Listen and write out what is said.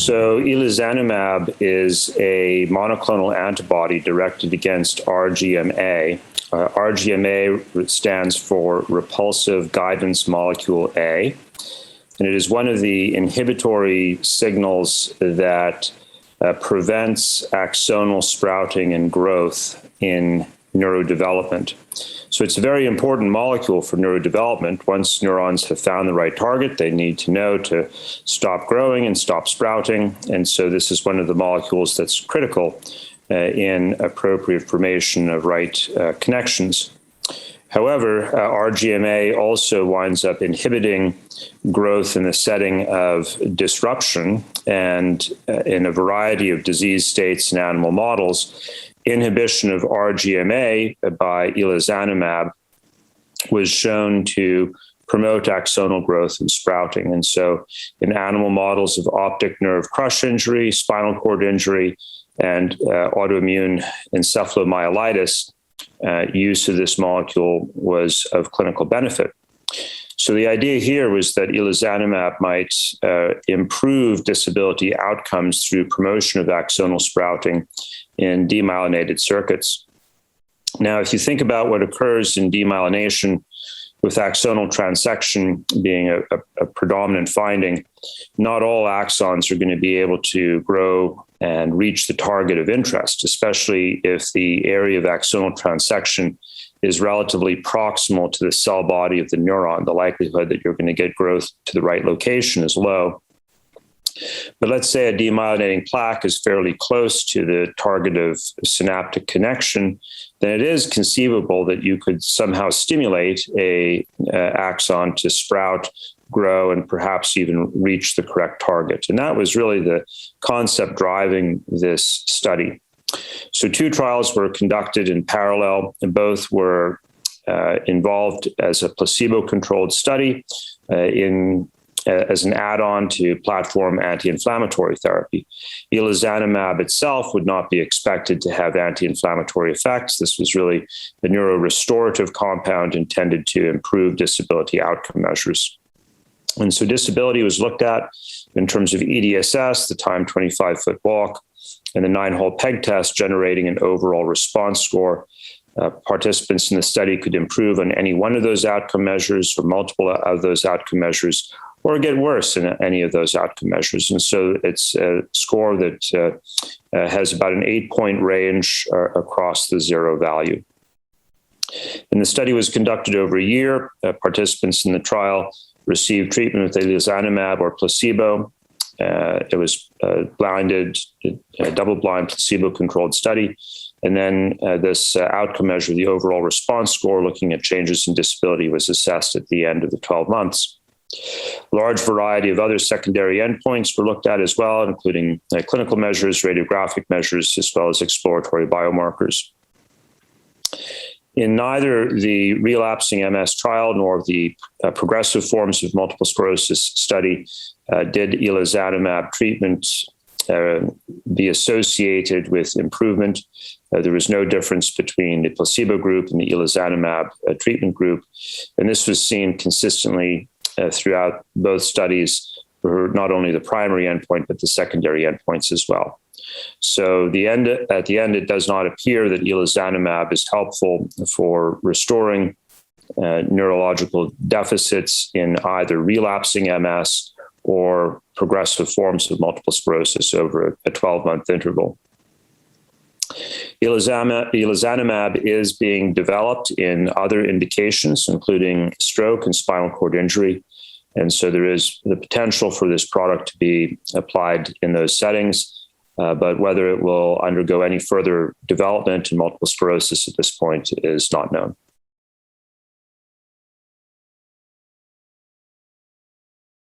So Elezanumab is a monoclonal antibody directed against RGMa. RGMa stands for repulsive guidance molecule A, and it is one of the inhibitory signals that prevents axonal sprouting and growth in neurodevelopment. So it's a very important molecule for neurodevelopment. Once neurons have found the right target, they need to know to stop growing and stop sprouting. And so this is one of the molecules that's critical in appropriate formation of right connections. However, RGMa also winds up inhibiting growth in the setting of disruption, and in a variety of disease states in animal models, inhibition of RGMa by Elezanumab was shown to promote axonal growth and sprouting. And so in animal models of optic nerve crush injury, spinal cord injury, and autoimmune encephalomyelitis, use of this molecule was of clinical benefit. So the idea here was that Elezanumab might improve disability outcomes through promotion of axonal sprouting in demyelinated circuits. Now, if you think about what occurs in demyelination, with axonal transection being a predominant finding, not all axons are going to be able to grow and reach the target of interest, especially if the area of axonal transection is relatively proximal to the cell body of the neuron. The likelihood that you're going to get growth to the right location is low. But let's say a demyelinating plaque is fairly close to the target of synaptic connection, then it is conceivable that you could somehow stimulate a axon to sprout, grow, and perhaps even reach the correct target. And that was really the concept driving this study. So 2 trials were conducted in parallel, and both were involved as a placebo-controlled study as an add-on to platform anti-inflammatory therapy. Elezanumab itself would not be expected to have anti-inflammatory effects. This was really a neurorestorative compound intended to improve disability outcome measures. And so disability was looked at in terms of EDSS, the timed 25-foot walk, and the 9-hole peg test, generating an overall response score. Participants in the study could improve on any one of those outcome measures or multiple of those outcome measures, or get worse in any of those outcome measures. And so it's a score that has about an 8-point range across the 0 value. And the study was conducted over a year. Participants in the trial received treatment with Elezanumab or placebo. It was a blinded, double-blind, placebo-controlled study. And then this outcome measure, the overall response score, looking at changes in disability, was assessed at the end of the 12 months. A large variety of other secondary endpoints were looked at as well, including clinical measures, radiographic measures, as well as exploratory biomarkers. In neither the relapsing MS trial nor the progressive forms of multiple sclerosis study did Elezanumab treatment be associated with improvement. There was no difference between the placebo group and the Elezanumab treatment group. And this was seen consistently throughout both studies for not only the primary endpoint, but the secondary endpoints as well. So at the end, it does not appear that Elezanumab is helpful for restoring neurological deficits in either relapsing MS or progressive forms of multiple sclerosis over a 12-month interval. Elezanumab is being developed in other indications, including stroke and spinal cord injury. And so there is the potential for this product to be applied in those settings, but whether it will undergo any further development in multiple sclerosis at this point is not known.